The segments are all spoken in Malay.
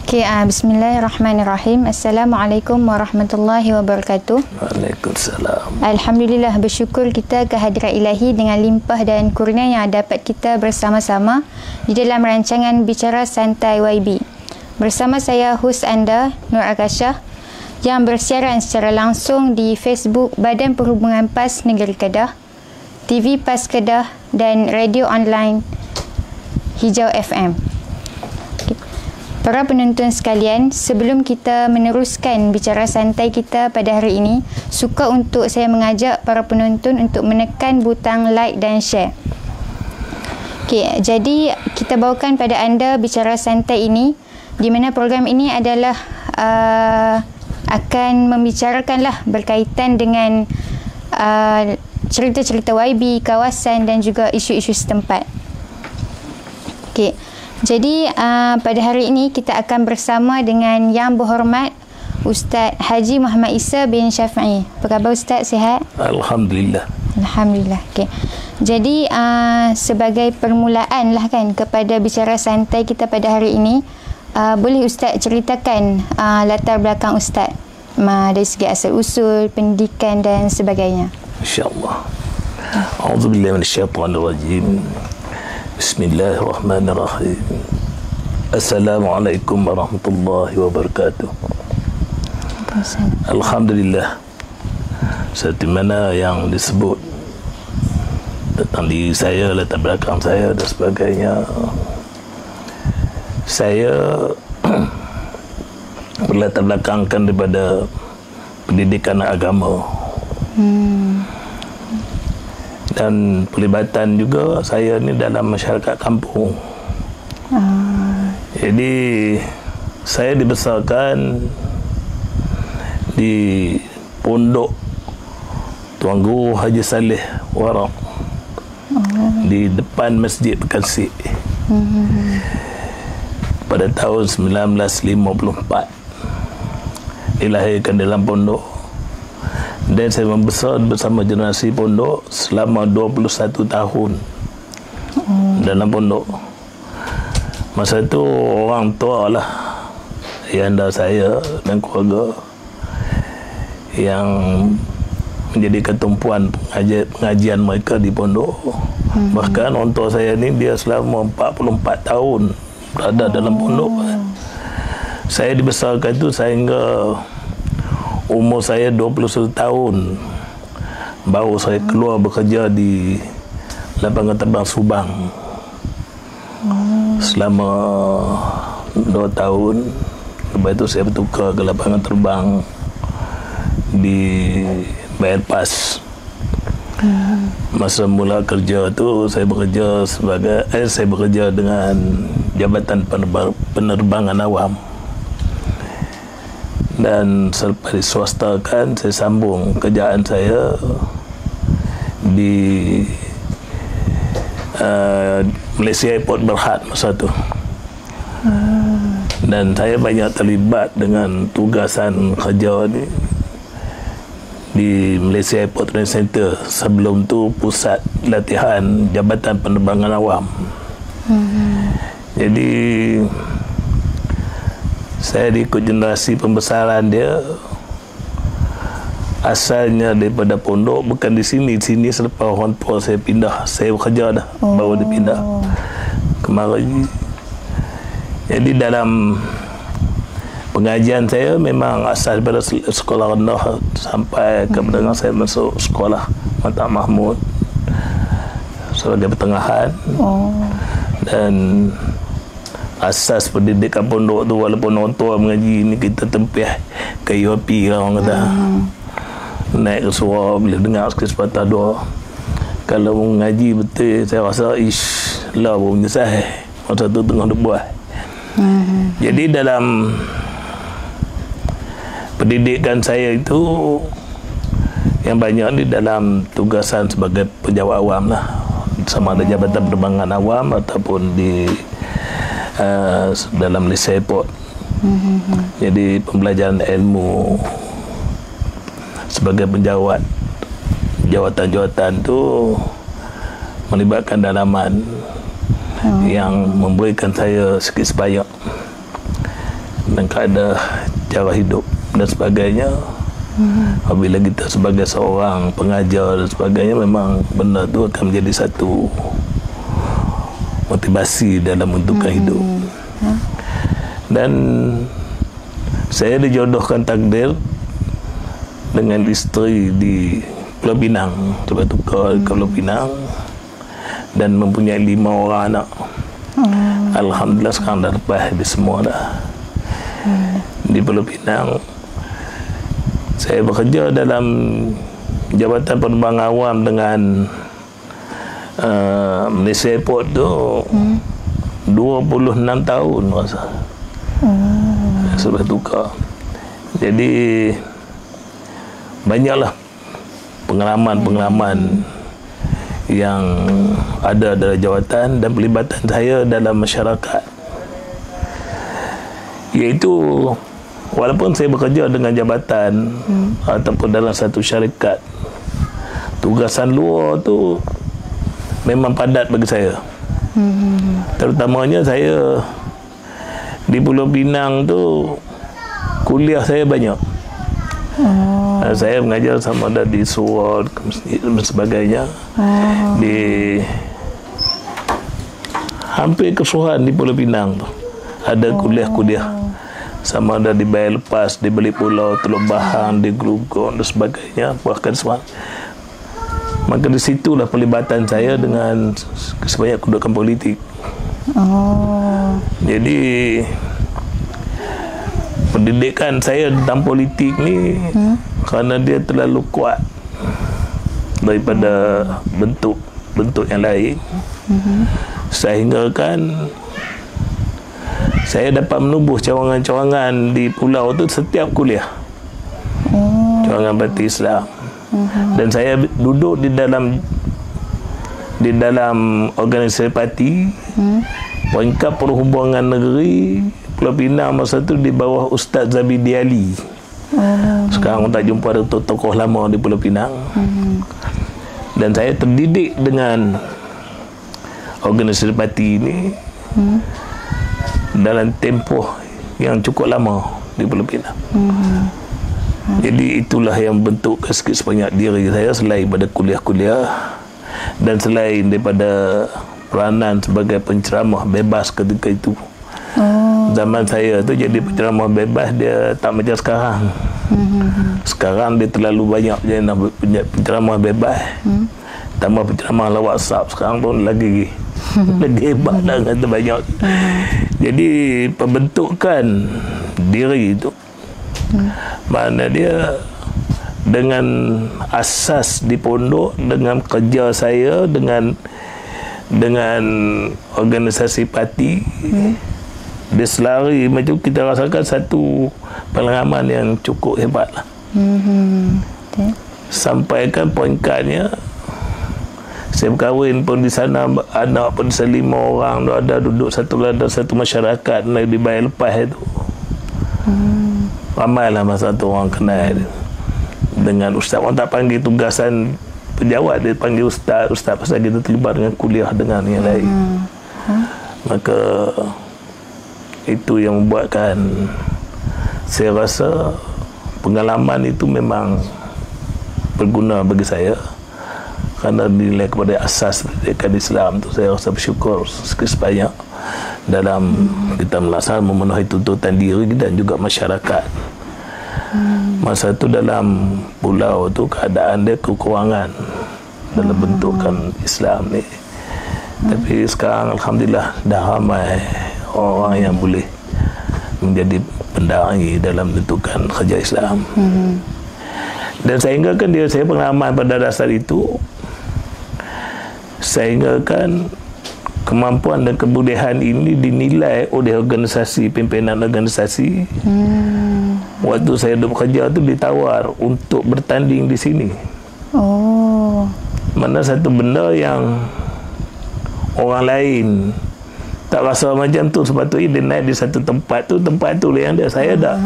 Bismillahirrahmanirrahim. Assalamualaikum warahmatullahi wabarakatuh. Waalaikumsalam. Alhamdulillah, bersyukur kita ke hadirat ilahi dengan limpah dan kurnia yang dapat kita bersama-sama di dalam rancangan Bicara Santai YB. Bersama saya, hos anda, Nur Akashah, yang bersiaran secara langsung di Facebook Badan Perhubungan PAS Negeri Kedah, TV PAS Kedah dan radio online Hijau FM. Para penonton sekalian, sebelum kita meneruskan bicara santai kita pada hari ini, suka untuk saya mengajak para penonton untuk menekan butang like dan share. Jadi kita bawakan pada anda bicara santai ini, di mana program ini adalah akan membicarakanlah berkaitan dengan cerita-cerita YB, kawasan dan juga isu-isu setempat. Jadi pada hari ini kita akan bersama dengan Yang Berhormat Ustaz Haji Muhammad Isa bin Syafi'i. Apa khabar Ustaz, sihat? Alhamdulillah. Alhamdulillah. Jadi sebagai permulaan lah kan kepada bicara santai kita pada hari ini, boleh Ustaz ceritakan latar belakang Ustaz dari segi asal usul, pendidikan dan sebagainya. InsyaAllah. A'udzubillahi minasyaitanirrajim. Bismillahirrahmanirrahim. Assalamualaikum warahmatullahi wabarakatuh. Alhamdulillah, seperti mana yang disebut tentang diri saya, latar belakang saya dan sebagainya, saya berlatar belakangkan daripada pendidikan agama. Dan pelibatan juga saya ni dalam masyarakat kampung. Jadi saya dibesarkan di pondok Tuan Guru Haji Saleh Waraq di depan Masjid Bekasi pada tahun 1954. Dilahirkan dalam pondok dan saya membesar bersama generasi pondok selama 21 tahun dalam pondok. Masa itu orang tua lah ayahanda saya dan keluarga yang menjadi ketumpuan pengajian mereka di pondok. Bahkan orang tua saya ni dia selama 44 tahun berada dalam pondok. Saya dibesarkan itu sehingga umur saya 21 tahun baru saya keluar bekerja di lapangan terbang Subang selama 2 tahun. Lepas itu saya bertukar ke lapangan terbang di Bypass. Masa mula kerja tu saya bekerja dengan Jabatan Penerbangan Awam. Dan selepas diswastakan, saya sambung kerjaan saya di Malaysia Airport Berhad masa tu. Dan saya banyak terlibat dengan tugasan kerja ni di Malaysia Airport Training Center. Sebelum tu pusat latihan Jabatan Penerbangan Awam. Jadi saya ikut generasi pembesaran dia. Asalnya daripada pondok, bukan di sini. Di sini selepas orang tua saya pindah, saya bekerja dah, baru dia pindah kemarin. Jadi dalam pengajian saya memang asal daripada sekolah rendah sampai ke menengah. Saya masuk sekolah Mata Mahmud sebagai pertengahan. Dan asas pendidikan pondok tu, walaupun orang tua mengaji ni, kita tempih ke UP lah orang kata. Naik ke surau bila dengar sekali sepatah dua. Kalau mengaji betul, saya rasa lah pun menyesal masa tu tengah dia buat. Jadi dalam pendidikan saya itu yang banyak ni dalam tugasan sebagai pejabat awam lah, sama ada Jabatan Penerbangan Awam ataupun di dalam Malaysia Airport. Jadi pembelajaran ilmu sebagai penjawat jawatan-jawatan tu melibatkan dalaman yang memberikan saya sikit sebanyak dan keadaan cara hidup dan sebagainya. Apabila kita sebagai seorang pengajar dan sebagainya, memang benda tu akan menjadi satu motivasi dalam menentukan hidup. Dan saya dijodohkan takdir dengan isteri di Pulau Pinang, Sebab Tukar ke Pulau Pinang, dan mempunyai 5 orang anak. Alhamdulillah sekarang dah lepas habis semua dah. Di Pulau Pinang saya bekerja dalam Jabatan Penerbangan Awam dengan Malaysia Airport tu 26 tahun rasa. Sebab Tukar. Jadi banyaklah pengalaman-pengalaman yang ada dalam jawatan dan pelibatan saya dalam masyarakat, iaitu walaupun saya bekerja dengan jabatan ataupun dalam satu syarikat, tugasan luar tu memang padat bagi saya. Terutamanya saya di Pulau Pinang tu kuliah saya banyak. Saya mengajar sama ada di Surat dan sebagainya, di hampir keseluruhan di Pulau Pinang tu ada kuliah-kuliah, sama ada di Bayar Lepas, di Beli Pulau, Teluk Bahang, di Glugong dan sebagainya, bahkan semua. Maka di situlah pelibatan saya dengan sebanyak kedudukan politik. Jadi pendidikan saya tentang politik ni kerana dia terlalu kuat daripada bentuk yang lain, sehingga kan saya dapat menubuh cawangan-cawangan di pulau tu setiap kuliah, cawangan Parti Islam. Dan saya duduk di dalam organisasi parti, Peringkat Perhubungan Negeri Pulau Pinang masa tu di bawah Ustaz Zabidi Ali. Sekarang tak jumpa ada tokoh lama di Pulau Pinang. Dan saya terdidik dengan organisasi parti ini dalam tempoh yang cukup lama di Pulau Pinang. Jadi itulah yang bentuk sikit sebanyak diri saya, selain pada kuliah-kuliah dan selain daripada peranan sebagai penceramah bebas ketika itu. Zaman saya tu jadi penceramah bebas, dia tak macam sekarang. Sekarang dia terlalu banyak je nak penceramah bebas. Tambah penceramah lewat WhatsApp sekarang tu lagi hebat dah, kata banyak. Jadi pembentukan diri itu mana dia dengan asas di pondok, dengan kerja saya dengan organisasi parti, dia selari macam kita rasakan satu pengalaman yang cukup hebat lah. Sampaikan poinkannya, saya berkahwin pun di sana, anak pun 5 orang, ada duduk satu masyarakat di Bayar Lepas itu. Ramailah masa tu orang kenal dengan ustaz. Orang tak panggil tugasan penjawat, dia panggil ustaz pasal kita terlibat dengan kuliah dengan yang lain. Maka itu yang membuatkan saya rasa pengalaman itu memang berguna bagi saya, kerana nilai kepada asas pendidikan Islam tu saya rasa bersyukur sikit sebanyak dalam kita melaksanakan memenuhi tuntutan diri dan juga masyarakat. Masa tu dalam pulau tu keadaan dia kekurangan dalam bentukan Islam ni. Tapi sekarang alhamdulillah dah ramai orang yang boleh menjadi pendai dalam bentukan kerja Islam. Dan sehingga kan saya pengalaman pada dasar itu, sehingga kan kemampuan dan kebudayan ini dinilai oleh organisasi, pimpinan organisasi. Waktu saya bekerja tu ditawar untuk bertanding di sini. Mana satu benda yang orang lain tak rasa macam tu, sepatutnya dia naik di satu tempat tu lah yang dia. Saya dah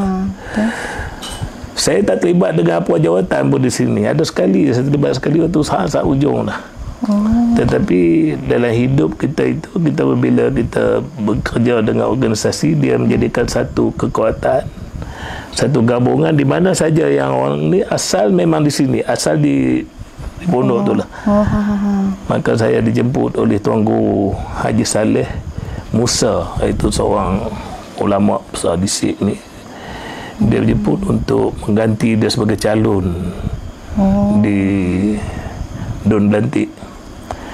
saya tak terlibat dengan apa jawatan pun di sini. Ada sekali saya terlibat sekali waktu saat ujung dah. Tetapi dalam hidup kita itu, kita bila kita bekerja dengan organisasi, dia menjadikan satu kekuatan, satu gabungan di mana saja yang orang ni asal memang di sini, asal di pondok tu lah. Maka saya dijemput oleh Tuan Guru Haji Saleh Musa, itu seorang ulama besar di sini. Dia dijemput untuk mengganti dia sebagai calon di Don Belantik.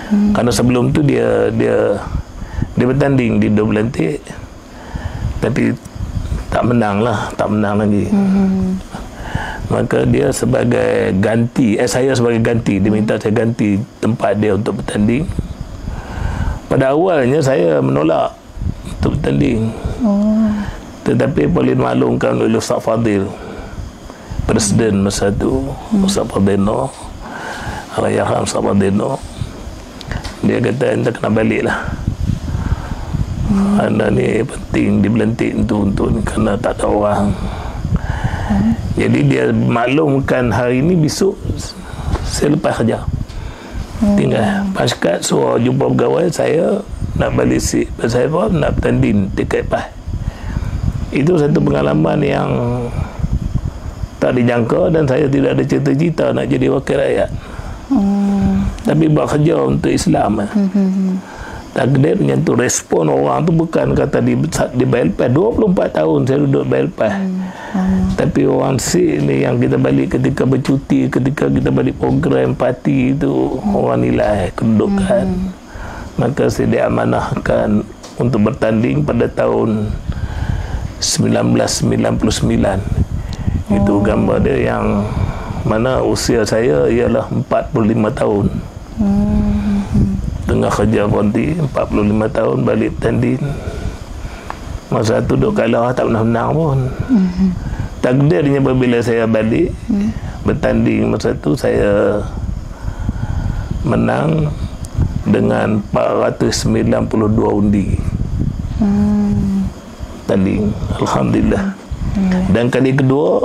Karena sebelum tu dia bertanding di Don Belantik, tapi tak menang lagi. Maka dia sebagai ganti, saya sebagai ganti, dia minta saya ganti tempat dia untuk bertanding. Pada awalnya saya menolak untuk bertanding, tetapi boleh maklumkan oleh Ustaz Fadil, Presiden masa tu, Ustaz Fadil Noh, Allahyarham Ustaz Fadil Noh. Dia kata, anda kena balik lah. Anda ni penting di Belantik untuk ni, kerana tak ada orang. Jadi dia maklumkan hari ni, besok saya lepas kerja. Tinggal paskat suruh jumpa pegawai, saya nak balik saya pun nak bertanding dekat PAS. Itu satu pengalaman yang tak dijangka, dan saya tidak ada cita-cita nak jadi wakil rakyat. Tapi buat kerja untuk Islam. Takdirnya tu respon orang tu bukan kata di BLPAS. 24 tahun saya duduk BLPAS. Tapi orang ni yang kita balik ketika bercuti, ketika kita balik program parti itu, orang nilai kedudukan. Maka saya diamanahkan untuk bertanding pada tahun 1999. Itu gambar dia, yang mana usia saya ialah 45 tahun. Tengah kerja konti 45 tahun, balik bertanding. Masa tu duk kalah, tak pernah menang pun. Takdirnya apabila saya balik bertanding, masa tu saya menang dengan 492 undi. Tanding, alhamdulillah. Dan kali kedua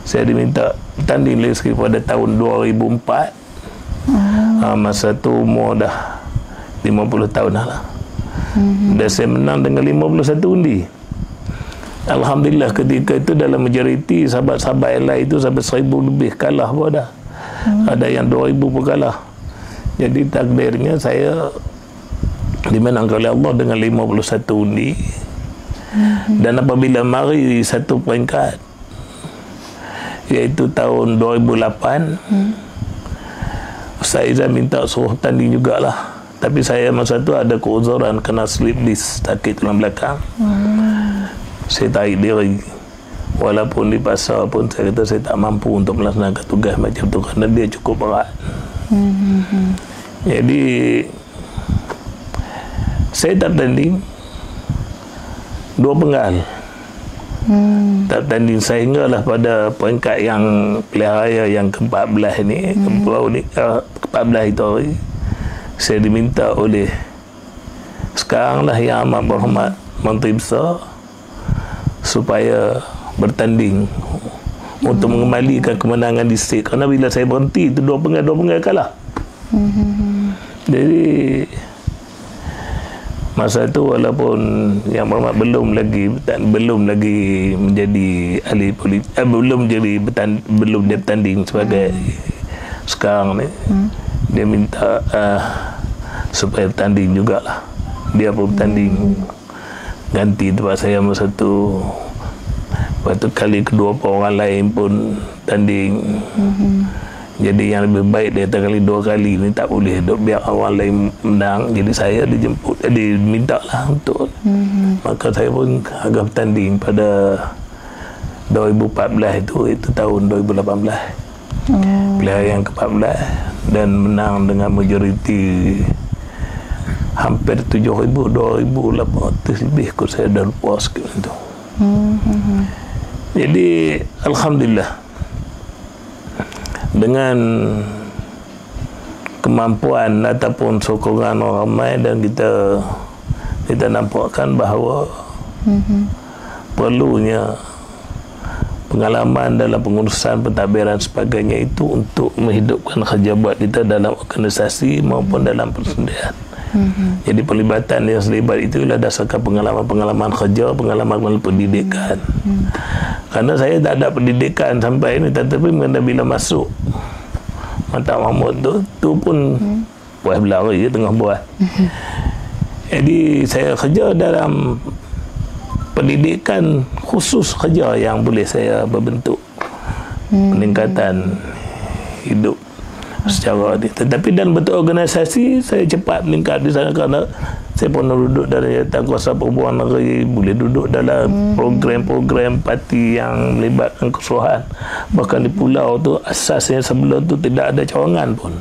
saya diminta tanding lagi pada tahun 2004. Masa tu umur dah 50 tahun lah. Dan saya menang dengan 51 undi. Alhamdulillah, ketika itu dalam majoriti sahabat-sahabat yang lain itu sampai 1000 lebih kalah pun dah. Ada yang 2000 pun kalah. Jadi takdirnya saya dimenangkan oleh Allah dengan 51 undi. Dan apabila mari satu peringkat, iaitu tahun 2008, Ustaz Izan minta suruh tanding jugalah. Tapi saya masa tu ada keuzuran kena slip disc, sakit tulang belakang. Saya tarik diri. Walaupun di pasar pun saya kata saya tak mampu untuk melaksanakan tugas macam tu, kerana dia cukup berat. Jadi saya tak tanding 2 penggal. Tak tanding sehinggalah pada peringkat yang pilihan raya yang ke-14 ni, ke-14 itu hari, saya diminta oleh sekaranglah Yang Amat Berhormat Menteri Besar supaya bertanding untuk mengembalikan kemenangan distrik. Kerana bila saya berhenti itu 2 penggal kalah. Jadi masa itu walaupun Yang Berhormat belum lagi menjadi ahli politik, belum dia bertanding sebagai sekarang ni, dia minta supaya bertanding jugalah. Dia pun bertanding ganti tempat saya masa tu. Lepas tu kali kedua orang lain pun tanding. Jadi yang lebih baik dia kali 2 kali ni tak boleh biar orang lain menang. Jadi saya dijemput, diminta lah untuk. Maka saya pun agak bertanding pada 2014 itu tahun 2018. Pilihan yang ke-14 dan menang dengan majoriti hampir 7,000, 2,800 lebih kot, saya dah lupa sikit itu. Jadi alhamdulillah, dengan kemampuan ataupun sokongan orang ramai, dan kita nampakkan bahawa perlunya pengalaman dalam pengurusan pentadbiran sebagainya itu untuk menghidupkan kerja buat kita dalam organisasi maupun dalam persendirian. Jadi pelibatan yang terlibat itu adalah dasarkan pengalaman-pengalaman kerja, pengalaman pendidikan. Karena saya tak ada pendidikan sampai ini, tetapi bila masuk Mata Mahmud tu pun buat berlari tengah buat. Jadi saya kerja dalam pendidikan khusus kerja yang boleh saya berbentuk peningkatan hidup secara ni. Tetapi dalam bentuk organisasi saya cepat meningkat di sana kerana saya pernah duduk dalam Jabatan Kuasa Perhubungan Negeri, boleh duduk dalam program-program parti yang melibatkan keseluruhan. Bahkan di pulau tu asasnya sebelum tu tidak ada cawangan pun.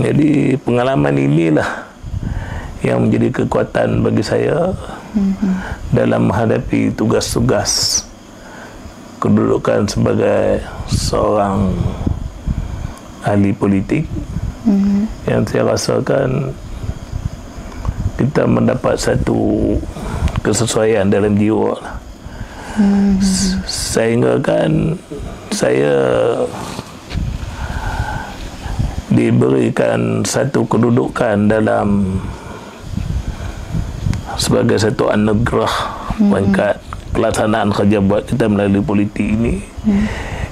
Jadi pengalaman inilah yang menjadi kekuatan bagi saya dalam menghadapi tugas-tugas kedudukan sebagai seorang ahli politik yang saya rasakan kita mendapat satu kesesuaian dalam jiwa lah. Sehingga kan saya diberikan satu kedudukan dalam sebagai satu anugerah pangkat pelaksanaan kerja buat kita melalui politik ini,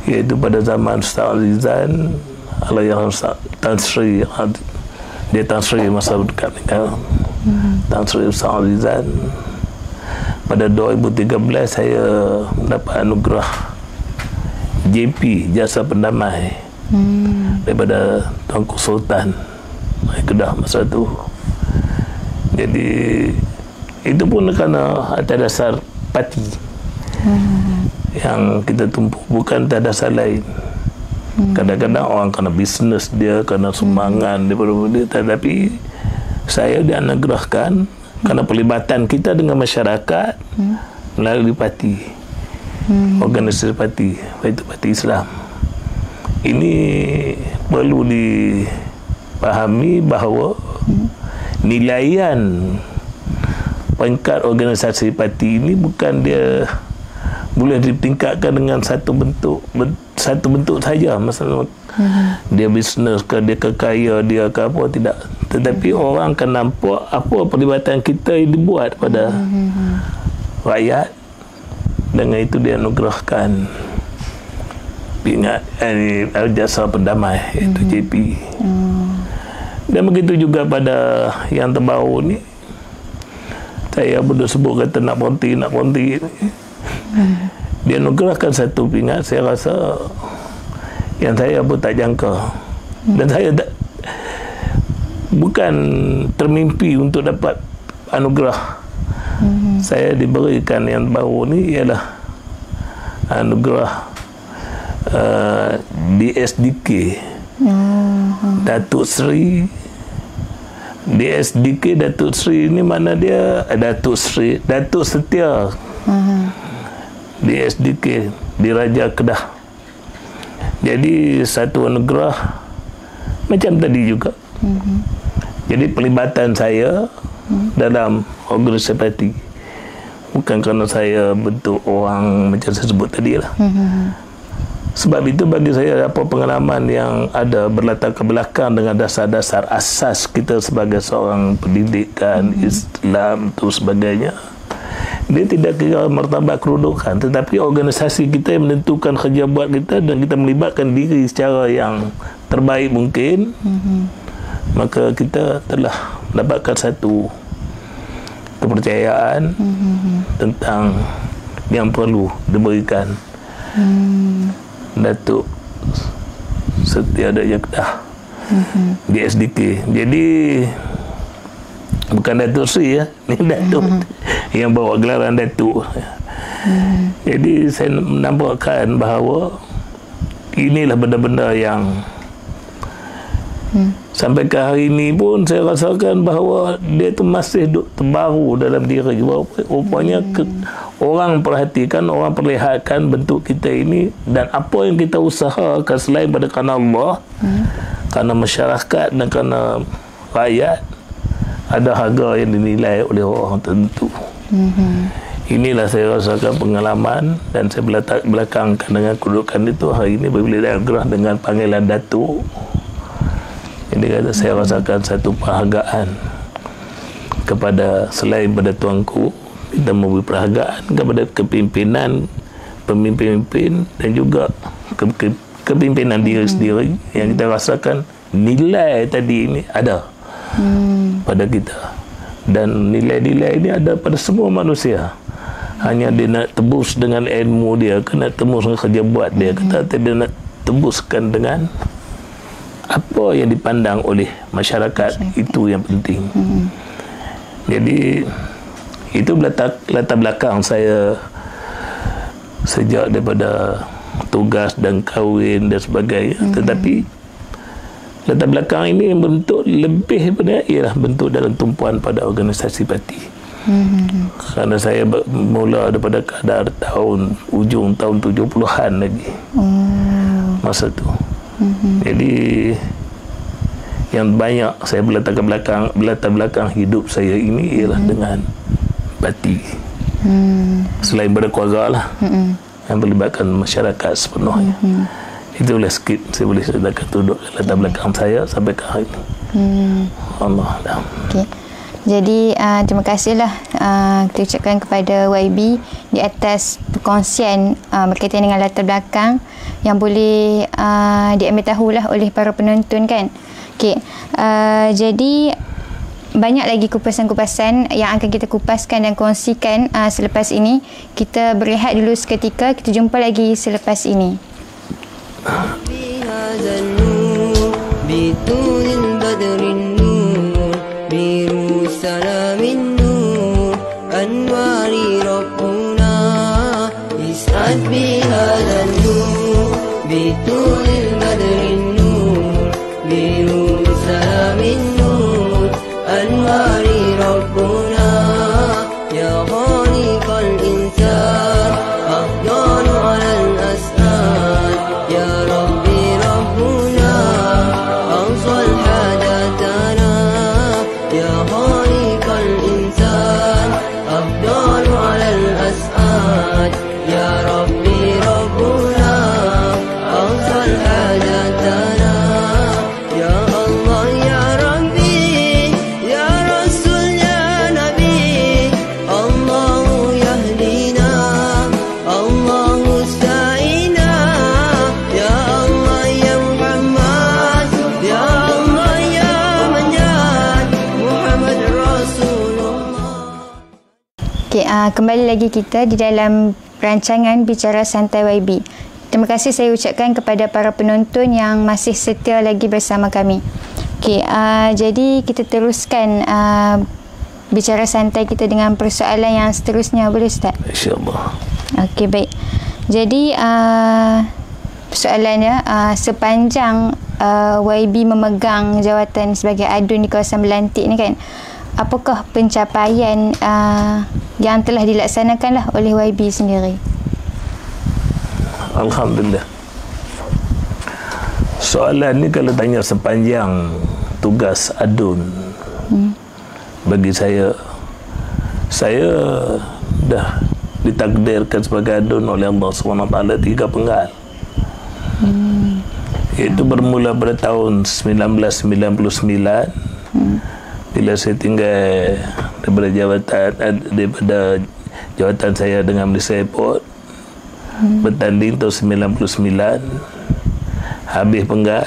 iaitu pada zaman Ustaz Azizan Allahyarham Tan Sri, dia Tan Sri masa dekat ni kan, Tan Sri Ustaz Azizan. Pada 2013 saya mendapat anugerah JP, Jasa Pendamai, daripada Tuanku Sultan Kedah masa tu. Jadi itu pun kerana atas dasar parti yang kita tumpu, bukan atas dasar lain. Kadang-kadang orang kena bisnes dia, kena sumbangan daripada dia, tetapi saya dianugerahkan kerana pelibatan kita dengan masyarakat melalui parti, organisasi parti, iaitu Parti Islam. Ini perlu dipahami bahawa nilaian peringkat organisasi parti ini bukan dia boleh ditingkatkan dengan satu bentuk saja. Masalah dia bisnes ke, dia kekaya, dia ke apa, tidak. Tetapi orang akan nampak apa perlibatan kita yang dibuat pada rakyat. Dengan itu dia anugerahkan Jasa Pendamai, iaitu JP. Dan begitu juga pada yang terbaru ni, saya boleh sebut kata nak berhenti. Dia anugerahkan satu pingat, saya rasa yang saya pun tak jangka. Dan saya tak, bukan termimpi untuk dapat anugerah. Saya diberikan yang baru ni ialah anugerah DSDK, Datuk Sri. DSDK Datuk Sri ni mana dia? Datuk Setia. DSDK Diraja Kedah. Jadi satu anugerah macam tadi juga. Jadi pelibatan saya dalam organisasi parti bukan kerana saya bentuk orang macam saya sebut tadi lah. Sebab itu bagi saya apa pengalaman yang ada berlatar ke belakang dengan dasar-dasar asas kita sebagai seorang pendidikan Islam tu sebagainya, dia tidak kira martabat kedudukan, tetapi organisasi kita yang menentukan kerja buat kita dan kita melibatkan diri secara yang terbaik mungkin, maka kita telah mendapatkan satu kepercayaan tentang yang perlu diberikan Datuk Setia Daya Kedah di SDK. Jadi bukan Datuk Sri ya, ni Datuk yang bawa gelaran Datuk. Jadi saya menampakkan bahawa inilah benda-benda yang sampai ke hari ini pun saya rasakan bahawa dia tu masih terbaru dalam diri. Rupanya orang perhatikan, orang perlihatkan bentuk kita ini dan apa yang kita usahakan selain pada kerana Allah, kerana masyarakat dan kerana rakyat, ada harga yang dinilai oleh orang tertentu. inilah saya rasakan pengalaman, dan saya belakangkan dengan kedudukan itu. Hari ini bila dianugerah dengan panggilan Datuk, jadi kata saya rasakan satu penghargaan kepada, selain pada tuanku, kita memberi penghargaan kepada kepimpinan, pemimpin dan juga kepimpinan diri sendiri, yang kita rasakan nilai tadi ini ada pada kita, dan nilai-nilai ini ada pada semua manusia. Hanya dia nak tebus dengan ilmu dia, kena tebus dengan kerja buat dia, kata dia nak tebuskan dengan apa yang dipandang oleh masyarakat. Itu yang penting. Jadi itu latar belakang saya sejak daripada tugas dan kahwin dan sebagainya. Tetapi latar belakang ini yang bentuk lebih benar ialah bentuk dalam tumpuan pada organisasi parti. Kerana saya mula daripada kadar ujung tahun 70-an lagi masa tu. Jadi yang banyak saya latar belakang hidup saya ini ialah dengan parti. Selain berkeluarga lah, yang melibatkan masyarakat sepenuhnya. Itulah sikit saya boleh ceritakan duduk latar belakang saya sampai ke hari ini. Allah Alam. Okay. Jadi terima kasihlah kita ucapkan kepada YB di atas perkongsian berkaitan dengan latar belakang yang boleh diambil tahulah oleh para penonton kan. Okay. Jadi banyak lagi kupasan-kupasan yang akan kita kupaskan dan kongsikan selepas ini. Kita berehat dulu seketika, kita jumpa lagi selepas ini. Kembali lagi kita di dalam rancangan Bicara Santai YB. Terima kasih saya ucapkan kepada para penonton yang masih setia lagi bersama kami. Jadi kita teruskan bicara santai kita dengan persoalan yang seterusnya, boleh Ustaz? InsyaAllah. Okey, baik. Jadi persoalannya, sepanjang YB memegang jawatan sebagai adun di kawasan Belantik ni kan, apakah pencapaian yang telah dilaksanakanlah oleh YB sendiri? Alhamdulillah. Soalan ni kalau tanya sepanjang tugas adun, bagi saya dah ditakdirkan sebagai adun oleh Allah SWT 3 penggal. Iaitu bermula pada tahun 1999 bila saya tinggal daripada jawatan saya dengan Malaysia Airport, bertanding tahun 99, habis penggal,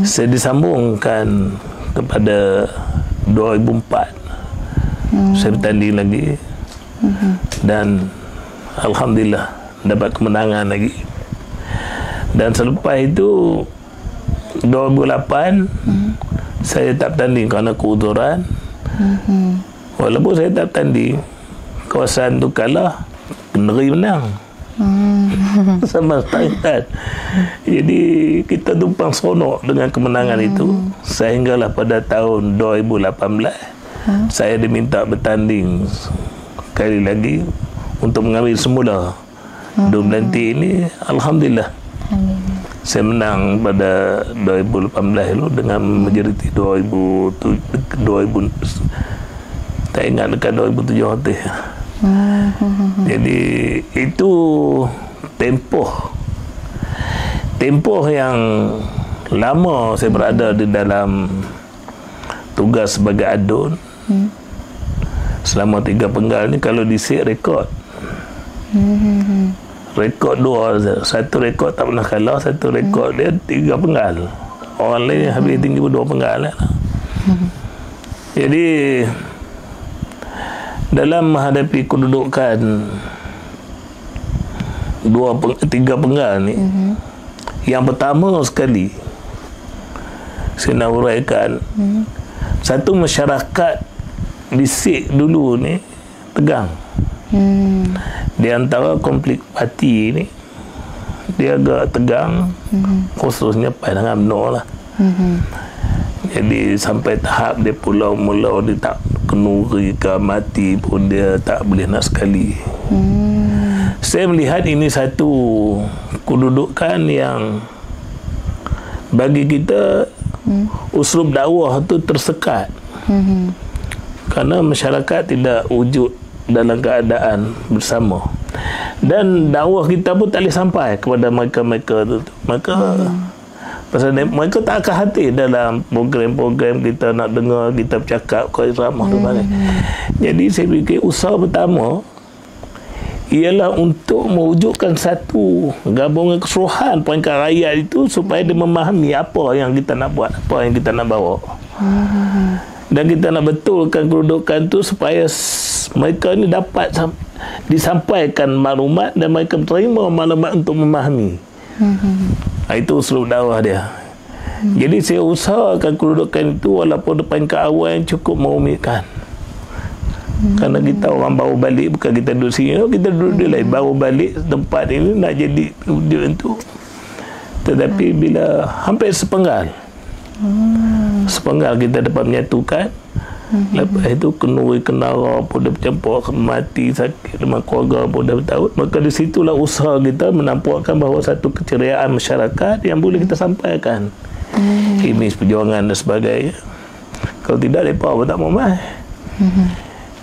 saya disambungkan kepada 2004, saya bertanding lagi, dan Alhamdulillah dapat kemenangan lagi. Dan selepas itu 2008 saya tak bertanding kerana keuzuran. Walaupun saya tak bertanding, kawasan tu kalah, negeri menang. Sama Thailand. Jadi kita tumpang seronok dengan kemenangan itu, sehinggalah pada tahun 2018 saya diminta bertanding sekali lagi untuk mengambil semula Dun Belantik ini. Alhamdulillah saya menang pada 2018 itu dengan majoriti 2000 tak ingat dekat 2007 nanti. Jadi itu tempoh yang lama saya berada di dalam tugas sebagai adun. Selama 3 penggal ni kalau disik rekod. Rekod 2, satu rekod tak pernah kalah, satu rekod dia 3 penggal. Orang lain habis tinggi 2 penggal lah. Jadi dalam menghadapi kedudukan 3 penggal ni, yang pertama sekali saya nak uraikan, satu masyarakat bisik dulu ni tegang. Di antara konflik parti ni dia agak tegang, khususnya PAN dengan UMNO lah. Jadi sampai tahap dia pulau-mulau dia tak kenuri ke mati pun dia tak boleh nak sekali. Saya melihat ini satu kedudukan yang bagi kita uslub dakwah tu tersekat. Kerana masyarakat tidak wujud dalam keadaan bersama. Dan dakwah kita pun tak boleh sampai kepada mereka-mereka tu. Maka pasal mereka tak akan hati dalam program-program kita nak dengar kita bercakap ke ramah tu balik. Jadi saya fikir usaha pertama ialah untuk mewujudkan satu gabungan keseluruhan peringkat rakyat itu supaya dia memahami apa yang kita nak buat, apa yang kita nak bawa. Dan kita nak betulkan kedudukan tu supaya mereka ni dapat disampaikan maklumat dan mereka terima maklumat untuk memahami. Itu uslub dakwah dia. Jadi saya usahakan kedudukan itu walaupun depan ke awal yang cukup merumitkan. Kerana kita orang baru balik, bukan kita duduk sini, kita duduk di lain, baru balik tempat ini nak jadi duduk itu. Tetapi bila hampir sepenggal kita dapat menyatukan, lepas itu kenuri kenara pun dah bercampur, mati sakit dengan keluarga pun dah bertaut, maka di situlah usaha kita menampakkan bahawa satu keceriaan masyarakat yang boleh kita sampaikan, imej perjuangan dan sebagainya. Kalau tidak, mereka pun tak mau main.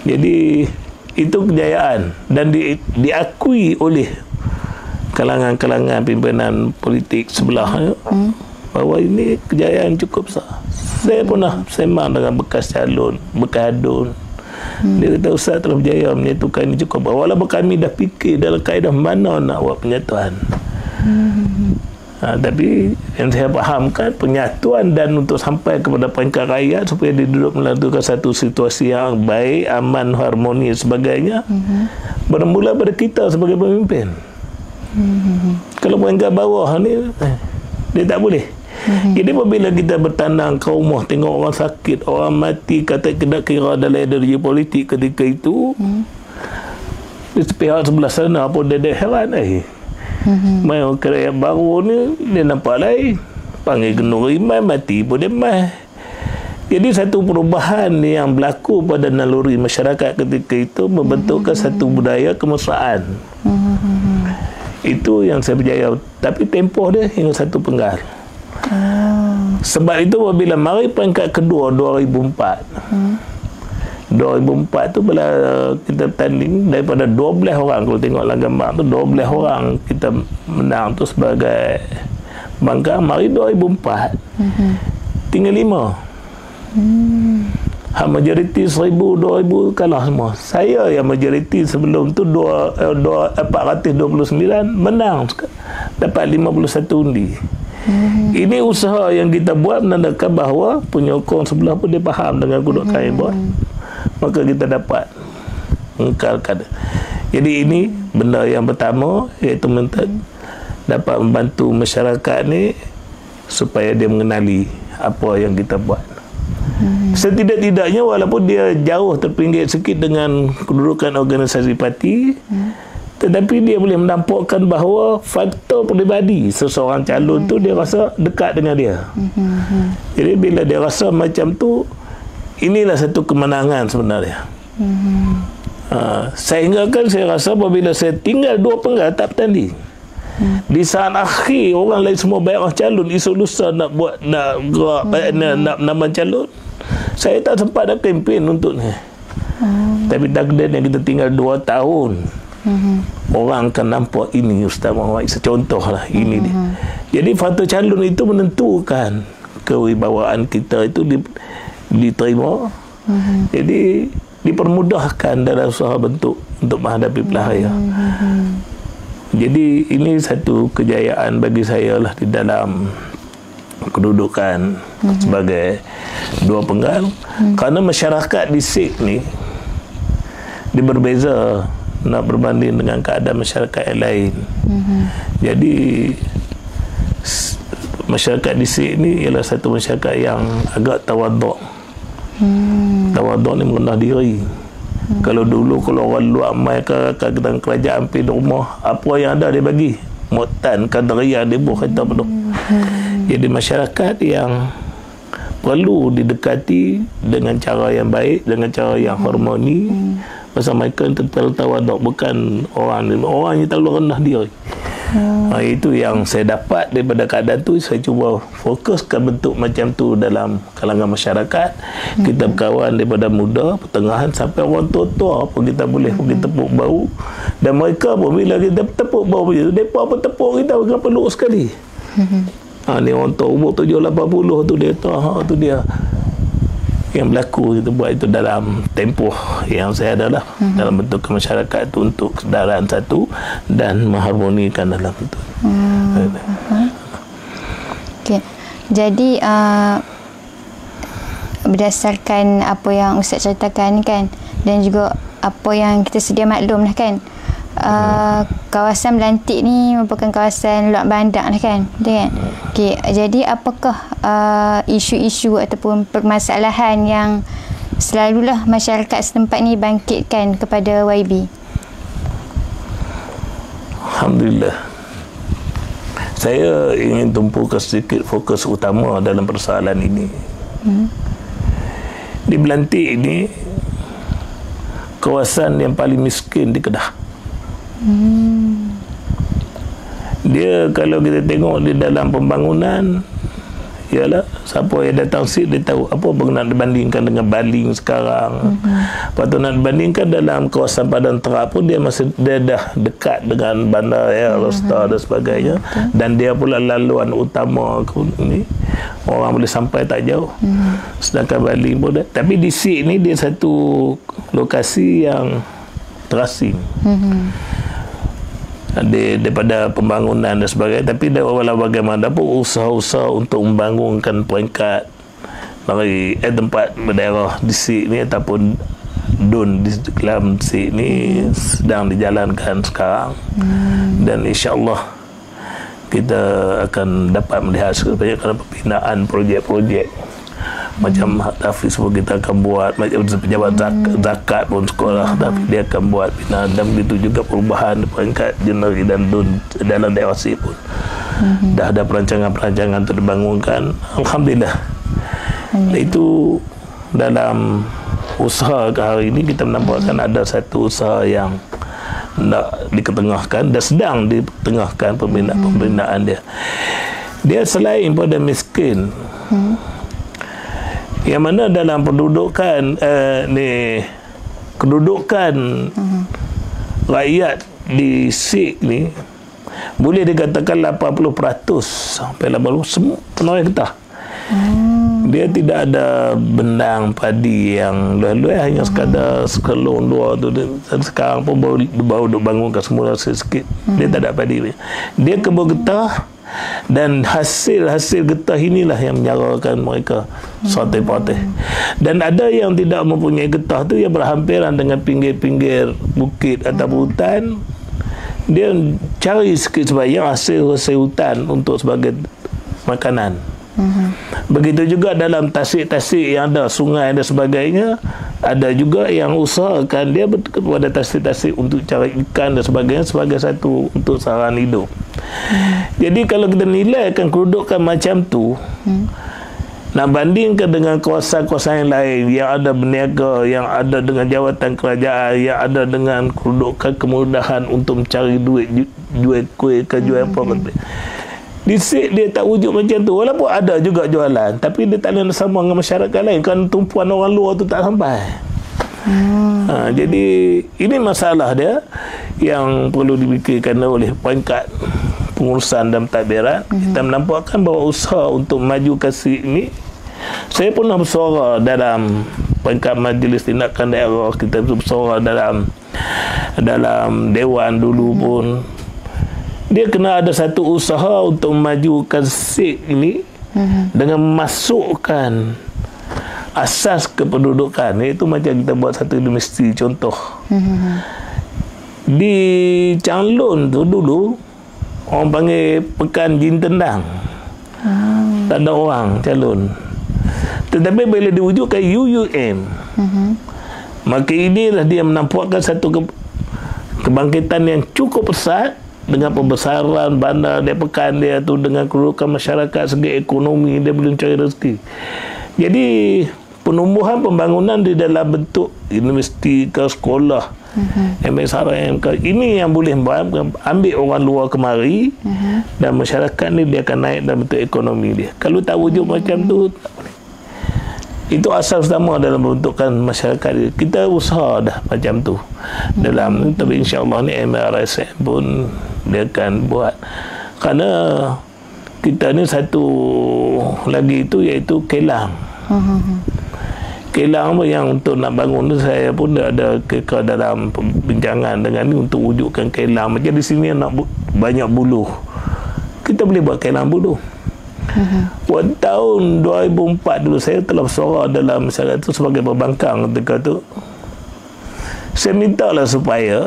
Jadi itu kejayaan dan diakui oleh kalangan-kalangan pimpinan politik sebelah bahawa ini kejayaan cukup besar. Saya pernah sembang dengan bekas calon, bekas adun. Dia kata, Ustaz telah berjaya menyatukan ini cukup. Walaupun kami dah fikir dalam kaedah mana nak buat penyatuan. Tapi yang saya fahamkan, penyatuan dan untuk sampai kepada peringkat rakyat supaya dia duduk melakukan satu situasi yang baik, aman, harmoni dan sebagainya, bermula pada kita sebagai pemimpin. Kalau peringkat bawah ni dia tak boleh. Jadi apabila kita bertandang ke rumah tengok orang sakit, orang mati, kata tidak kira dalam ideologi politik ketika itu, di pihak sebelah sana pun dia heran main kerajaan baru ni dia nampak lain, panggil kenuri mai, mati pun dia mai. Jadi satu perubahan yang berlaku pada naluri masyarakat ketika itu membentukkan satu budaya kemesraan. Itu yang saya berjaya. Tapi tempoh dia hingga 1 penggal. Sebab itu apabila mari peringkat kedua 2004 2004 tu bila kita bertanding daripada 12 orang, kalau tengok dalam gambar tu 12 orang kita menang tu sebagai bangkang. Mari 2004 tinggal 5. Majoriti 1,000, 2,000 kalah semua. Saya yang majoriti sebelum tu 429 menang, dapat 51 undi. Ini usaha yang kita buat menandakan bahawa penyokong sebelah pun dia faham dengan kedudukan yang buat. Maka kita dapat mengkalkan. Jadi ini benda yang pertama, iaitu dapat membantu masyarakat ni supaya dia mengenali apa yang kita buat. Setidak-tidaknya walaupun dia jauh terpinggir sikit dengan kedudukan organisasi parti, tetapi dia boleh menampakkan bahawa faktor peribadi seseorang calon tu dia rasa dekat dengan dia. Jadi bila dia rasa macam tu, inilah satu kemenangan sebenarnya. Sehingga kan saya rasa apabila saya tinggal 2 penggal tak bertanding, di saat akhir orang lain semua bayar calon, isu lusa nak buat nak gerak nak nama calon, saya tak sempat nak kempen untuk ni. Tapi takdir yang kita tinggal 2 tahun, orang akan nampak ini Ustaz Muhammad, secontoh lah ini dia. Jadi faktor calon itu menentukan kewibawaan kita itu diterima. Jadi dipermudahkan dalam usaha bentuk untuk menghadapi pelahaya. Jadi ini satu kejayaan bagi saya lah di dalam kedudukan sebagai dua penggal. Kerana masyarakat di Sik ni dia berbeza nak berbanding dengan keadaan masyarakat yang lain. Jadi masyarakat di Sik ni ialah satu masyarakat yang agak tawaduk. Tawaduk ni merendah diri. Kalau dulu kalau orang luar mai ke kerajaan pergi di rumah, apa yang ada dia bagi. Mutan Qadariyah dia buat kata penuh. Jadi masyarakat yang perlu didekati dengan cara yang baik, dengan cara yang harmoni. Pasal mereka terlalu tawaduk, bukan orang yang terlalu rendah diri. Itu yang saya dapat daripada keadaan tu. Saya cuba fokuskan bentuk macam tu dalam kalangan masyarakat. Kita berkawan daripada muda, pertengahan sampai orang tua-tua pun kita boleh pergi tepuk bau. Dan mereka pun bila kita tepuk bau macam tu, mereka pun tepuk kita dengan peluk sekali. Ni orang tua umur 7-80 tu, dia tahu tu dia yang berlaku kita buat itu dalam tempoh yang saya adalah dalam bentuk masyarakat itu untuk kesedaran satu dan mengharmonikan dalam itu. Okay. Jadi berdasarkan apa yang Ustaz ceritakan kan, dan juga apa yang kita sedia maklum lah kan, kawasan Melantik ni merupakan kawasan luar bandar lah kan, betul kan? Okay, jadi apakah isu-isu ataupun permasalahan yang selalulah masyarakat setempat ni bangkitkan kepada YB? Alhamdulillah, saya ingin tumpukan sedikit fokus utama dalam persoalan ini. Di Melantik ini kawasan yang paling miskin di Kedah. Dia kalau kita tengok di dalam pembangunan, ialah siapa yang datang sini dia tahu apa nak dibandingkan dengan Baling sekarang. Lepas tu nak dibandingkan dalam kawasan Padang Terak pun dia dah dekat dengan bandar Air Lostar dan sebagainya. Dan dia pula laluan utama ni, orang boleh sampai tak jauh. Sedangkan Baling pun dah. Tapi di sini dia satu lokasi yang terasing. Daripada pembangunan dan sebagainya, tapi walau bagaimanapun usaha-usaha untuk membangunkan peringkat dari tempat berdaerah di sini ataupun DUN di dalam sini sedang dijalankan sekarang. Dan insya-Allah kita akan dapat melihat sebanyak pembinaan projek-projek macam Hafiz pun kita akan buat, macam pejabat zakat pun sekolah, tapi dia akan buat binaan. Dan begitu juga perubahan peringkat jeneri dan DUN dalam daerah sini pun dah ada perancangan-perancangan untuk dibangunkan. Alhamdulillah. Itu dalam usaha ke hari ini kita menampakkan ada satu usaha yang nak diketengahkan dan sedang diketengahkan pembinaan dia. Dia selain pada miskin, yang mana dalam kedudukan rakyat di Sik ni boleh dikatakan 80% sampai 80% semua penuh getah. Dia tidak ada bendang padi yang luas-luas, hanya sekadar sekelung dua tu. Sekarang pun baru bangunkan semula sikit. Dia tak ada padi. Dia kebun getah. Dan hasil getah inilah yang menyarakan mereka suatu partai. Dan ada yang tidak mempunyai getah tu, yang berhampiran dengan pinggir-pinggir bukit atau hutan, dia cari sikit sebayang hasil hutan untuk sebagai makanan. Begitu juga dalam tasik-tasik yang ada sungai dan sebagainya, ada juga yang usahakan dia pada tasik-tasik untuk cari ikan dan sebagainya sebagai satu untuk saran hidup. Jadi kalau kita nilaikan kedudukan macam tu, nak bandingkan dengan kawasan-kawasan yang lain yang ada berniaga, yang ada dengan jawatan kerajaan, yang ada dengan kedudukan kemudahan untuk mencari duit, jual kuih ke jual apa. Di Sik dia tak wujud macam tu. Walaupun ada juga jualan, tapi dia tak ada sama dengan masyarakat lain, kan tumpuan orang luar tu tak sampai. Jadi ini masalah dia yang perlu dipikirkan oleh peringkat pengurusan dan pentadbiran. Kita menampakkan bahawa usaha untuk memajukan ini, saya pernah bersuara dalam peringkat Majlis Tindakan Daerah, kita bersuara dalam Dewan dulu pun. Dia kena ada satu usaha untuk memajukan SIG ini dengan memasukkan asas kependudukan, iaitu macam kita buat satu universiti contoh. Di Changlun tu dulu orang panggil Pekan Jin Tendang, tak ada orang calon. Tetapi bila diwujudkan UUM, maka inilah dia menampakkan satu kebangkitan yang cukup pesat dengan pembesaran bandar dia, pekan dia tu, dengan kedudukan masyarakat segi ekonomi, dia boleh mencari rezeki. Jadi penumbuhan pembangunan di dalam bentuk universiti ke sekolah, MSRM ke, ini yang boleh ambil orang luar kemari, dan masyarakat ni dia akan naik dalam bentuk ekonomi dia. Kalau tak wujud macam tu, tak boleh. Itu asas utama dalam membentukkan masyarakat dia. Kita usaha dah macam tu dalam, tapi insya-Allah ni MRSM pun dia akan buat, kerana kita ni satu lagi itu iaitu kilang. Kilang yang untuk nak bangun tu, saya pun ada ke dalam perbincangan dengan ni untuk wujudkan kilang. Macam di sini nak banyak buluh, kita boleh buat kilang buluh. Buat tahun 2004 dulu saya telah bersuara dalam masyarakat itu sebagai pembangkang ketika tu. Saya mintalah supaya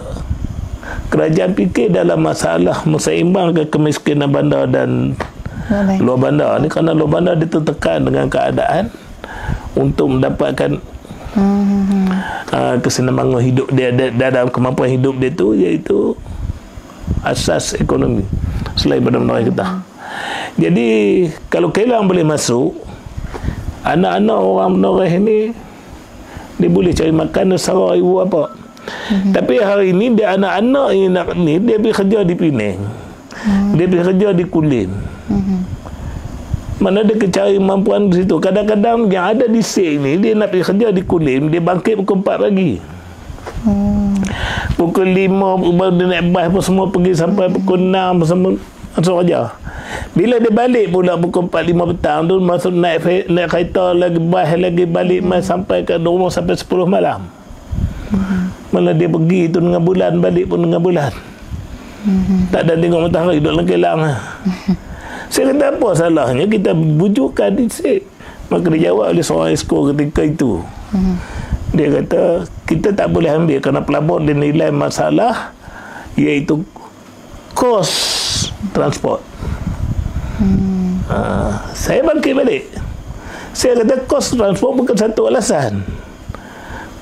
kerajaan fikir dalam masalah menseimbangkan kemiskinan bandar dan luar bandar ni, kerana luar bandar dia tertekan dengan keadaan untuk mendapatkan kesenangan hidup dia, dalam kemampuan hidup dia tu, iaitu asas ekonomi selain benar-benar kita. Jadi kalau kilang boleh masuk, anak-anak orang menoreh ni dia boleh cari makan sara ibu apa. Tapi hari ini dia anak-anak ni dia pergi kerja di Penang, dia pergi kerja di Kulim. Mana dia cari kemampuan di situ. Kadang-kadang yang ada di SIG ni, dia nak pergi kerja di Kulim, dia bangkit pukul 4 pagi. Pukul 5 baru dia naik bas pun semua pergi sampai pukul 6 semua masuk kerja. Bila dia balik pula pukul 4-5 petang tu, masuk naik kereta lagi, bas lagi, balik sampai ke rumah sampai 10 malam. Malah dia pergi tu dengan bulan, balik pun dengan bulan. Tak ada tengok matahari, duduk dalam kilang. Saya kata apa salahnya kita wujudkan di SIG? Maka dia jawab oleh seorang esko ketika itu. Dia kata kita tak boleh ambil kerana pelabur dia nilai masalah iaitu kos transport. Saya bangkit balik. Saya kata kos transport bukan satu alasan.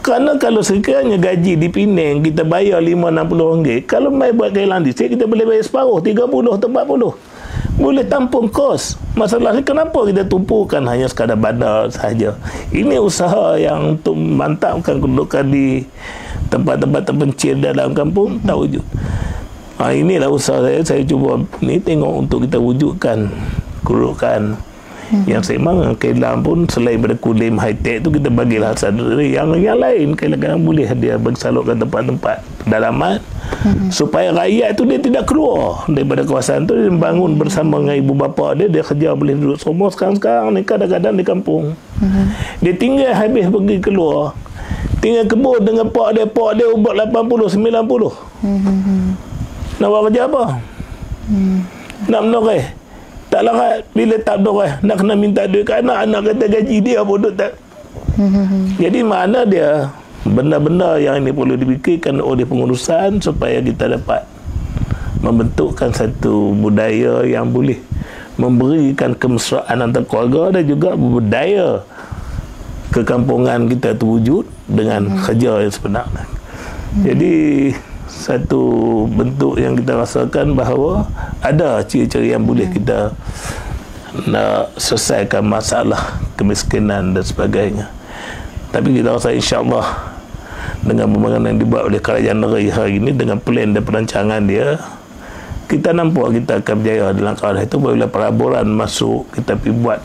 Kerana kalau sekiranya gaji di Penang kita bayar RM5-60, kalau mai buat kilang di SIG kita boleh bayar separuh, 30 atau 40. Boleh tampung kos. Masalahnya kenapa kita tumpukan hanya sekadar bandar sahaja? Ini usaha yang untuk memantapkan kedudukan di tempat-tempat terpencil dalam kampung tak wujud. Inilah usaha saya cuba ni tengok untuk kita wujudkan kedudukan yang seimbang. Kilang pun selain daripada Kulim high-tech tu, kita bagilah satu yang lain. Kadang-kadang boleh dia bersalurkan tempat-tempat pedalaman supaya rakyat tu dia tidak keluar daripada kawasan tu. Dia bangun bersama dengan ibu bapa dia, dia kerja boleh duduk semua. Sekarang ni kadang-kadang di kampung dia tinggal habis pergi keluar, tinggal kebun dengan pak dia umur 80-90. Nak buat kerja apa? Nak menoreh, tak larat. Bila tak menoreh, nak kena minta duit ke anak-anak, kata gaji dia pun tak. Jadi mana dia benda-benda yang ini perlu dipikirkan oleh pengurusan supaya kita dapat membentukkan satu budaya yang boleh memberikan kemesraan antara keluarga dan juga budaya kekampungan kita terwujud dengan kerja yang sebenarnya. Jadi satu bentuk yang kita rasakan bahawa ada ciri-ciri yang boleh kita nak selesaikan masalah kemiskinan dan sebagainya. Tapi kita rasa insya-Allah dengan pembangunan yang dibuat oleh kerajaan negeri hari ini, dengan plan dan perancangan dia, kita nampak kita akan berjaya dalam keadaan itu. Bila pelaburan masuk, kita pergi buat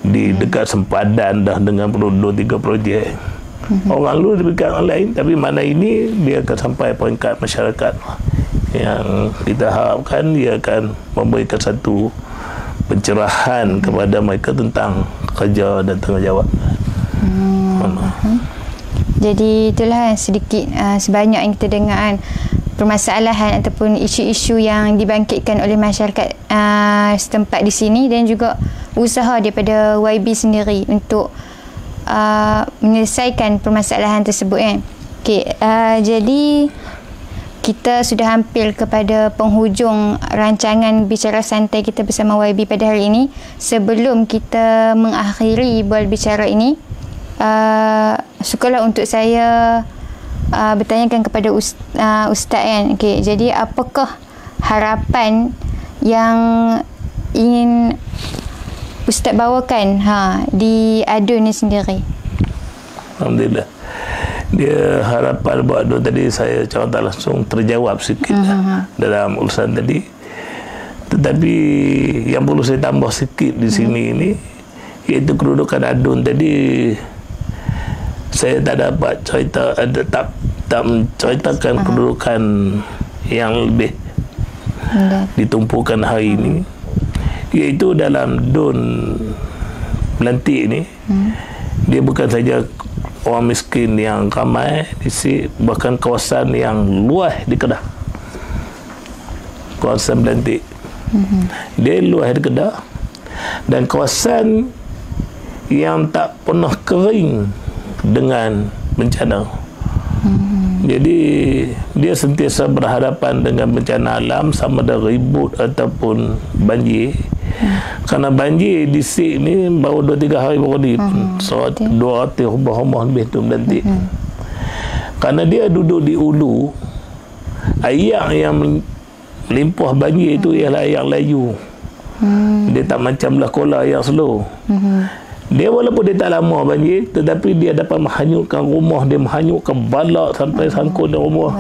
di dekat sempadan dah dengan 2-3 projek. Orang lu dekat orang lain, tapi mana ini dia akan sampai peringkat masyarakat yang kita harapkan dia akan memberikan satu pencerahan kepada mereka tentang kerja dan tanggungjawab. Jadi itulah sedikit sebanyak yang kita dengar kan, permasalahan ataupun isu-isu yang dibangkitkan oleh masyarakat setempat di sini, dan juga usaha daripada YB sendiri untuk menyelesaikan permasalahan tersebut kan. Jadi kita sudah hampir kepada penghujung rancangan bicara santai kita bersama YB pada hari ini. Sebelum kita mengakhiri bual bicara ini, sukalah untuk saya bertanyakan kepada Ustaz kan. Jadi apakah harapan yang ingin Ustaz bawakan di ADUN ni sendiri? Alhamdulillah. Dia harapan buat ADUN tadi saya cakap tak langsung terjawab sikit dalam urusan tadi. Tetapi yang perlu saya tambah sikit di sini ini, iaitu kedudukan ADUN tadi. Saya tak dapat cerita, tak menceritakan kedudukan yang lebih ditumpukan hari ini, iaitu dalam DUN Melantik ni. Dia bukan saja orang miskin yang ramai di sini, bahkan kawasan yang luas di Kedah, kawasan Melantik, dia luas di Kedah, dan kawasan yang tak pernah kering dengan bencana. Jadi dia sentiasa berhadapan dengan bencana alam, sama ada ribut ataupun banjir. Kerana banjir di sini baru 2-3 hari baru ni, 200 rumah lebih tu Melantik. Kerana dia duduk di ulu, air yang melimpah banjir itu ialah air layu. Dia tak macam belah kola air slow. Dia walaupun dia tak lama banjir, tetapi dia dapat menghanyutkan rumah, dia menghanyutkan balak sampai sangkut di rumah.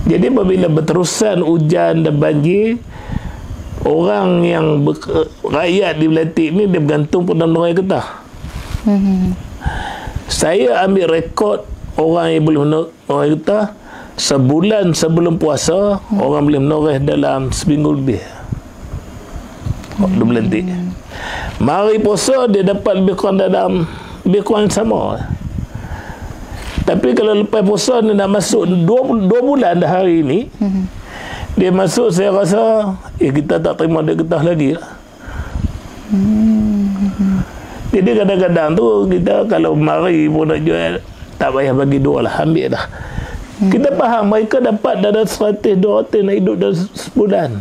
Jadi apabila berterusan hujan dan banjir, orang yang rakyat di Melantik ni dia bergantung pada Menoreh Getah. Saya ambil rekod orang yang boleh Menoreh Getah sebulan sebelum puasa, orang boleh menoreh dalam seminggu lebih di Melantik. Mari puasa dia dapat lebih kurang sama. Tapi kalau lepas puasa dia nak masuk 2 bulan dah hari ini, dia masuk, saya rasa kita tak terima dia Getah lagi lah. Jadi kadang-kadang tu kita kalau mari pun nak jual, tak payah bagi 2 lah, ambil dah. Kita faham mereka dapat dalam 100-200 nak hidup dalam sebulan.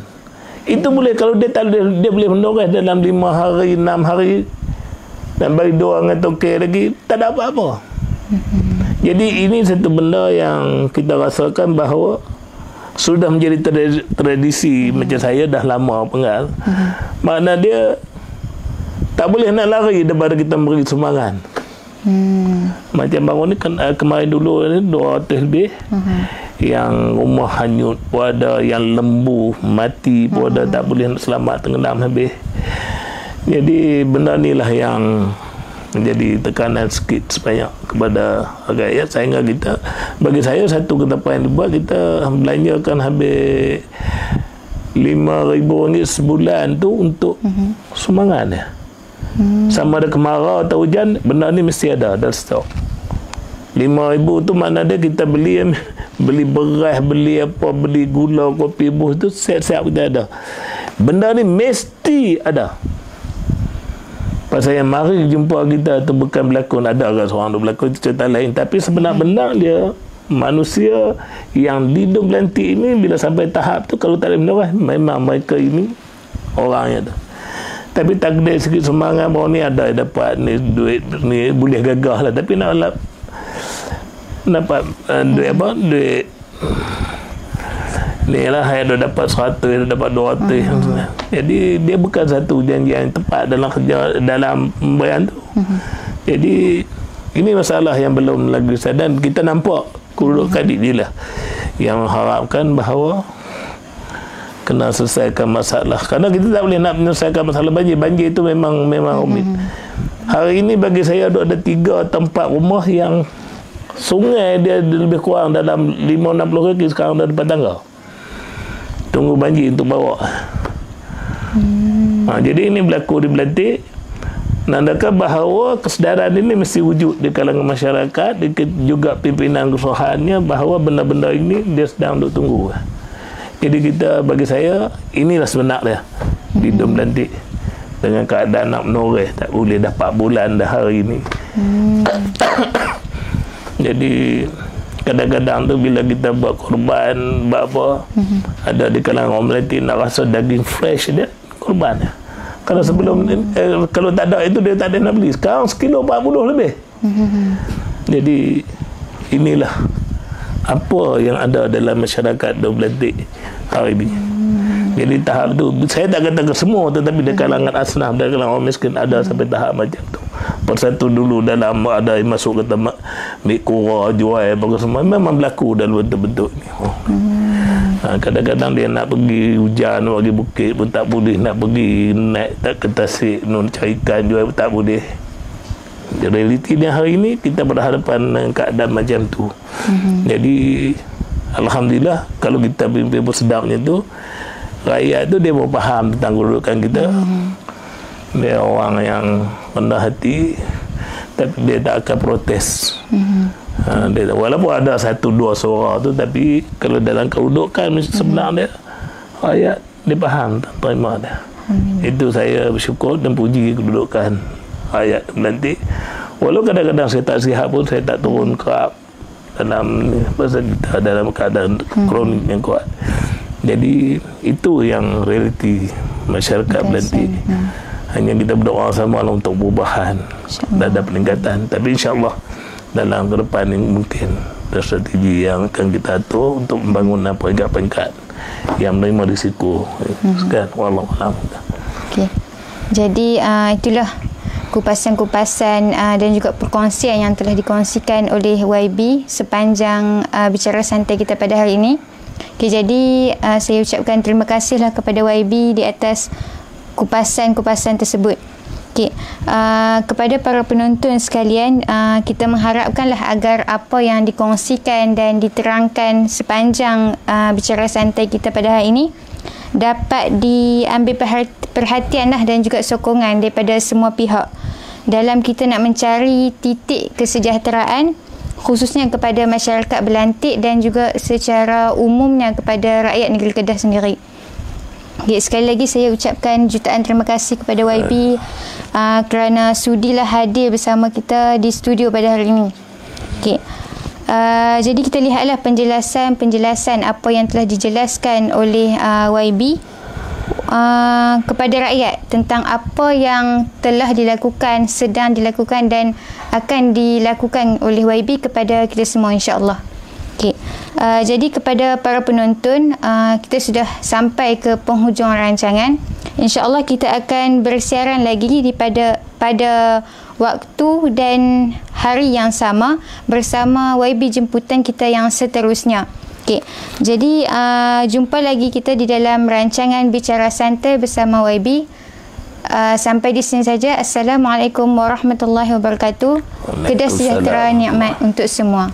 Itu boleh, kalau dia tak boleh, dia boleh menoreh dalam 5 hari, 6 hari, dan bagi 2 orang toke lagi, tak ada apa-apa. Jadi ini satu benda yang kita rasakan bahawa sudah menjadi tradisi. Macam saya dah lama penggal. Makna dia tak boleh nak lari daripada kita beri sumbangan. Macam baru ni kan, kemarin dulu ni 200 lebih yang rumah hanyut pun ada, yang lembu mati pun ada, tak boleh nak selamat, tenggelam habis. Jadi benda ni lah yang menjadi tekanan sikit sebanyak kepada rakyat, sehingga kita, bagi saya satu ketapan yang dibuat, kita belanjakan habis RM5,000 sebulan tu untuk sumbangan ya. Sama ada kemarau atau hujan, benda ni mesti ada dalam stok. RM5,000 tu mana ada kita beli beras, beli apa, beli gula, kopi, bus tu siap-siap kita ada. Benda ni mesti ada. Pasal yang mari jumpa kita tu bukan berlakon, ada orang seorang tu berlakon, itu cerita lain. Tapi sebenar-benar dia manusia yang hidup Melantik ini, bila sampai tahap tu kalau tak ada menoreh, memang mereka ini orangnya tu. Tapi takdir sikit sumbangan baru ni ada dapat ni duit ni boleh gagah lah. Tapi nak dapat duit apa, duit ni lah, saya dah dapat 100, dah dapat 200. Jadi dia bukan satu janjian yang tepat dalam kerja, dalam pemberian tu. Jadi ini masalah yang belum lagi selesai, dan kita nampak kedudukan dia lah yang mengharapkan bahawa kena selesaikan masalah. Karena kita tak boleh nak menyelesaikan masalah banjir. Banjir itu memang rumit. Hari ini bagi saya ada 3 tempat rumah yang sungai dia lebih kurang dalam 5-60 kaki sekarang dah depan tangga. Tunggu banjir untuk bawa. Jadi ini berlaku di Belantik. Nandakan bahawa kesedaran ini mesti wujud di kalangan masyarakat, juga pimpinan kesusahannya, bahawa benda-benda ini dia sedang duk tunggu. Jadi kita, bagi saya, inilah sebenarnya di Dom Belantik. Dengan keadaan nak menoreh, tak boleh dah 4 bulan dah hari ini. Jadi kadang-kadang tu bila kita buat korban, buat apa, ada di kalangan orang Belantik nak rasa daging fresh dia, korban. Kalau sebelum kalau tak ada itu dia tak ada nak beli. Sekarang sekilo 40 lebih. Jadi inilah apa yang ada dalam masyarakat Dom Belantik hari ini. Jadi tahap tu saya tak kata ke semua, tetapi di kalangan asnaf, di kalangan orang miskin ada sampai tahap macam tu. Persatu dulu dalam ada yang masuk kata mikura jual apa semua memang berlaku dalam bentuk-bentuk ni. Kadang-kadang dia nak pergi hujan pergi bukit pun tak boleh, nak pergi naik tak ke tasik cari ikan jual pun tak boleh. Realiti dia hari ini kita berhadapan dengan keadaan macam tu. Jadi alhamdulillah kalau kita pimpin bersedapnya tu, rakyat tu dia faham tentang kedudukan kita. Dia orang yang rendah hati, tapi dia tak akan protes. Dia, walaupun ada 1-2 suara tu, tapi kalau dalam kedudukan sebenarnya rakyat dia faham, terima dia. Itu saya bersyukur dan puji kedudukan rakyat Belantik. Walau kadang-kadang saya tak sihat pun, saya tak turun kerap dalam pasal kita dalam keadaan kronik yang kuat. Jadi itu yang realiti masyarakat Belantik. Hanya kita berdoa sama untuk perubahan dan ada peningkatan. Tapi insya-Allah dalam ke depan ini mungkin ada strategi yang akan kita atur untuk membangun peringkat-peringkat yang menerima risiko. Sekian, wallahualam. Okey. Jadi itulah kupasan-kupasan dan juga perkongsian yang telah dikongsikan oleh YB sepanjang bicara santai kita pada hari ini. Okay, jadi saya ucapkan terima kasihlah kepada YB di atas kupasan-kupasan tersebut. Okay. Kepada para penonton sekalian, kita mengharapkanlah agar apa yang dikongsikan dan diterangkan sepanjang bicara santai kita pada hari ini dapat diambil perhatian dan juga sokongan daripada semua pihak dalam kita nak mencari titik kesejahteraan, khususnya kepada masyarakat Belantik dan juga secara umumnya kepada rakyat negeri Kedah sendiri. Okay, sekali lagi saya ucapkan jutaan terima kasih kepada YB kerana sudilah hadir bersama kita di studio pada hari ini. Okay. Jadi kita lihatlah penjelasan apa yang telah dijelaskan oleh YB kepada rakyat tentang apa yang telah dilakukan, sedang dilakukan dan akan dilakukan oleh YB kepada kita semua, insya-Allah. Okay. Jadi kepada para penonton, kita sudah sampai ke penghujung rancangan. InsyaAllah kita akan bersiaran lagi pada waktu dan hari yang sama bersama YB jemputan kita yang seterusnya. Okay. Jadi jumpa lagi kita di dalam rancangan Bicara Santai bersama YB. Sampai di sini saja. Assalamualaikum warahmatullahi wabarakatuh. Kedah sejahtera nikmat untuk semua.